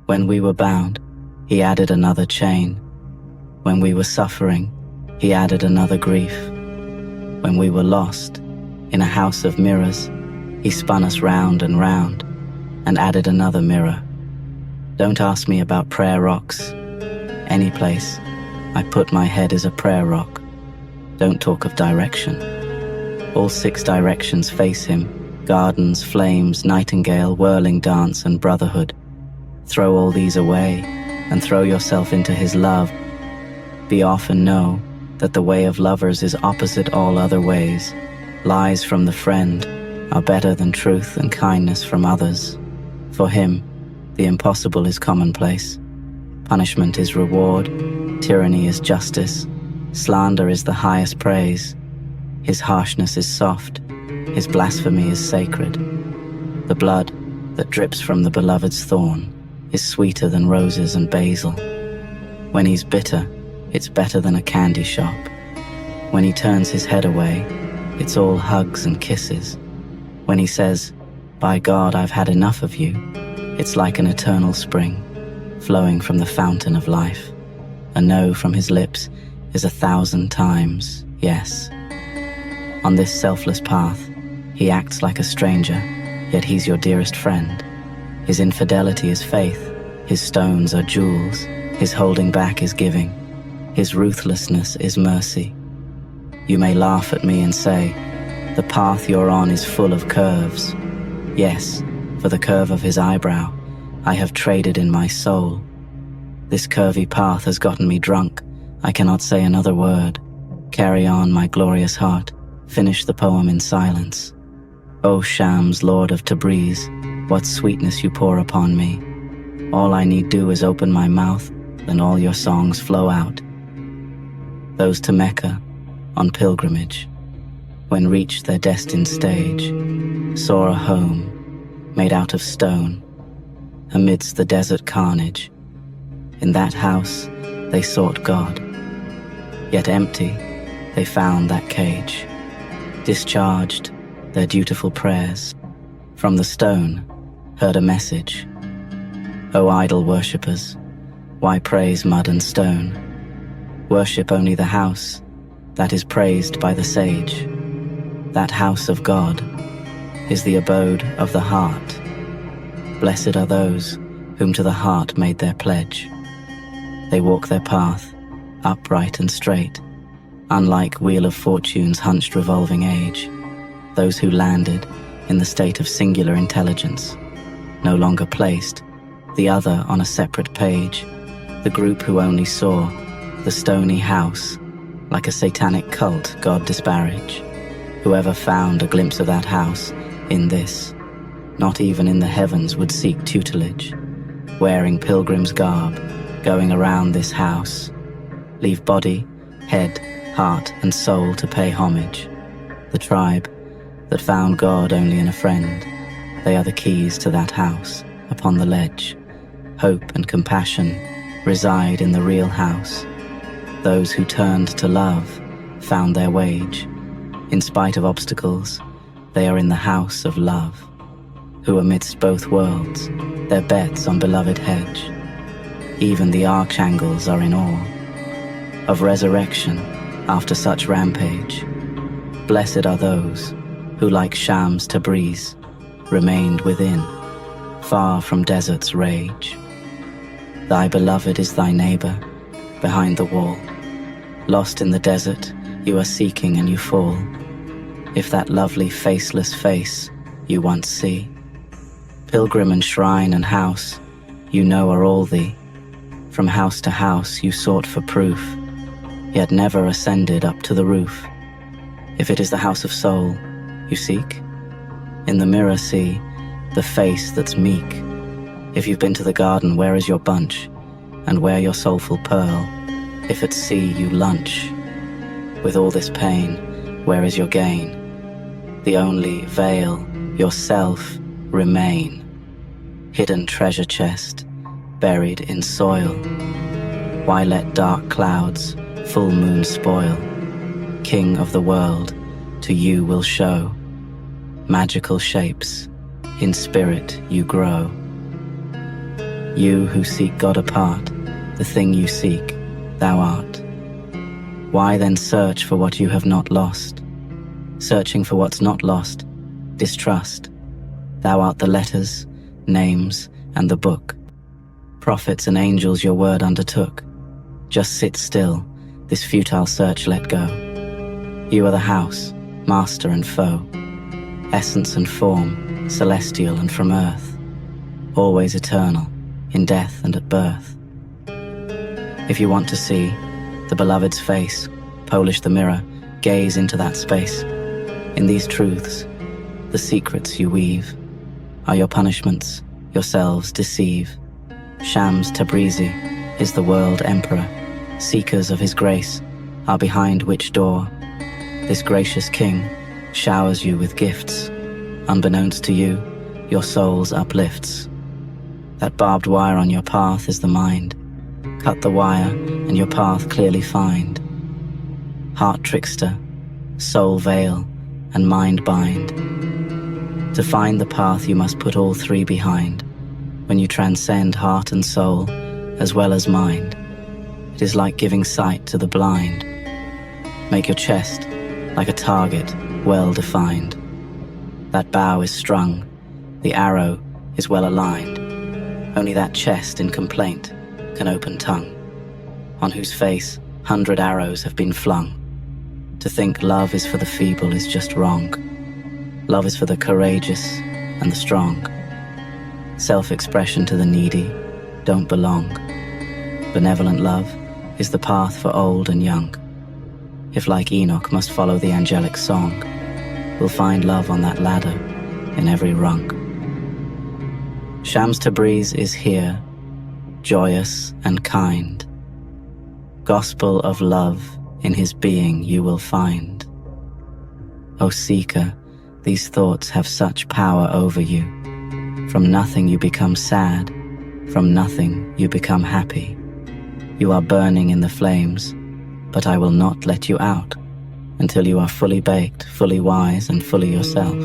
When we were bound, he added another chain. When we were suffering, he added another grief. When we were lost, in a house of mirrors, he spun us round and added another mirror. Don't ask me about prayer rocks. Any place I put my head is a prayer rock. Don't talk of direction. All 6 directions face him: gardens, flames, nightingale, whirling dance, and brotherhood. Throw all these away and throw yourself into his love. Be off and know that the way of lovers is opposite all other ways. Lies from the friend are better than truth and kindness from others. For him, the impossible is commonplace. Punishment is reward, tyranny is justice, slander is the highest praise. His harshness is soft, his blasphemy is sacred. The blood that drips from the beloved's thorn is sweeter than roses and basil. When he's bitter, it's better than a candy shop. When he turns his head away, it's all hugs and kisses. When he says, "By God, I've had enough of you," it's like an eternal spring, flowing from the fountain of life. A no from his lips is 1,000 times yes. On this selfless path, he acts like a stranger, yet he's your dearest friend. His infidelity is faith, his stones are jewels, his holding back is giving, his ruthlessness is mercy. You may laugh at me and say, the path you're on is full of curves. Yes, for the curve of his eyebrow, I have traded in my soul. This curvy path has gotten me drunk. I cannot say another word. Carry on, my glorious heart. Finish the poem in silence. O Shams, Lord of Tabriz, what sweetness you pour upon me. All I need do is open my mouth, and all your songs flow out. Those to Mecca, on pilgrimage, when reached their destined stage, saw a home made out of stone, amidst the desert carnage. In that house they sought God, yet empty they found that cage. Discharged their dutiful prayers, from the stone heard a message. O idol worshippers, why praise mud and stone? Worship only the house that is praised by the sage. That house of God is the abode of the heart. Blessed are those whom to the heart made their pledge. They walk their path, upright and straight, unlike wheel of fortune's hunched revolving age. Those who landed in the state of singular intelligence, no longer placed, the other on a separate page. The group who only saw the stony house, like a satanic cult God disparage. Whoever found a glimpse of that house in this, not even in the heavens would seek tutelage. Wearing pilgrim's garb, going around this house, leave body, head, heart, and soul to pay homage. The tribe that found God only in a friend, they are the keys to that house upon the ledge. Hope and compassion reside in the real house. Those who turned to love found their wage. In spite of obstacles, they are in the house of love, who amidst both worlds, their bets on beloved hedge. Even the archangels are in awe of resurrection after such rampage. Blessed are those who, like Shams Tabriz, remained within, far from desert's rage. Thy beloved is thy neighbor, behind the wall. Lost in the desert, you are seeking and you fall. If that lovely faceless face you once see, pilgrim and shrine and house, you know are all thee. From house to house you sought for proof, yet never ascended up to the roof. If it is the house of soul you seek, in the mirror see the face that's meek. If you've been to the garden, where is your bunch? And where your soulful pearl? If at sea you lunch with all this pain, where is your gain? The only veil, yourself, remain. Hidden treasure chest, buried in soil. Why let dark clouds, full moon spoil? King of the world, to you will show magical shapes, in spirit you grow. You who seek God apart, the thing you seek, thou art. Why then search for what you have not lost? Searching for what's not lost, distrust. Thou art the letters, names, and the book. Prophets and angels your word undertook. Just sit still, this futile search let go. You are the house, master and foe, essence and form, celestial and from earth, always eternal, in death and at birth. If you want to see the beloved's face, polish the mirror, gaze into that space. In these truths, the secrets you weave are your punishments, yourselves deceive. Shams Tabrizi is the world emperor. Seekers of his grace are behind which door this gracious king showers you with gifts. Unbeknownst to you, your souls uplifts. That barbed wire on your path is the mind. Cut the wire and your path clearly find. Heart trickster, soul veil, and mind bind. To find the path you must put all three behind. When you transcend heart and soul, as well as mind, it is like giving sight to the blind. Make your chest like a target, well defined. That bow is strung, the arrow is well aligned. Only that chest in complaint can open tongue, on whose face 100 arrows have been flung. To think love is for the feeble is just wrong. Love is for the courageous and the strong. Self-expression to the needy don't belong. Benevolent love is the path for old and young. If like Enoch must follow the angelic song, we'll find love on that ladder in every rung. Shams Tabriz is here, joyous and kind. Gospel of love in his being you will find. O seeker, these thoughts have such power over you. From nothing you become sad, from nothing you become happy. You are burning in the flames, but I will not let you out until you are fully baked, fully wise, and fully yourself.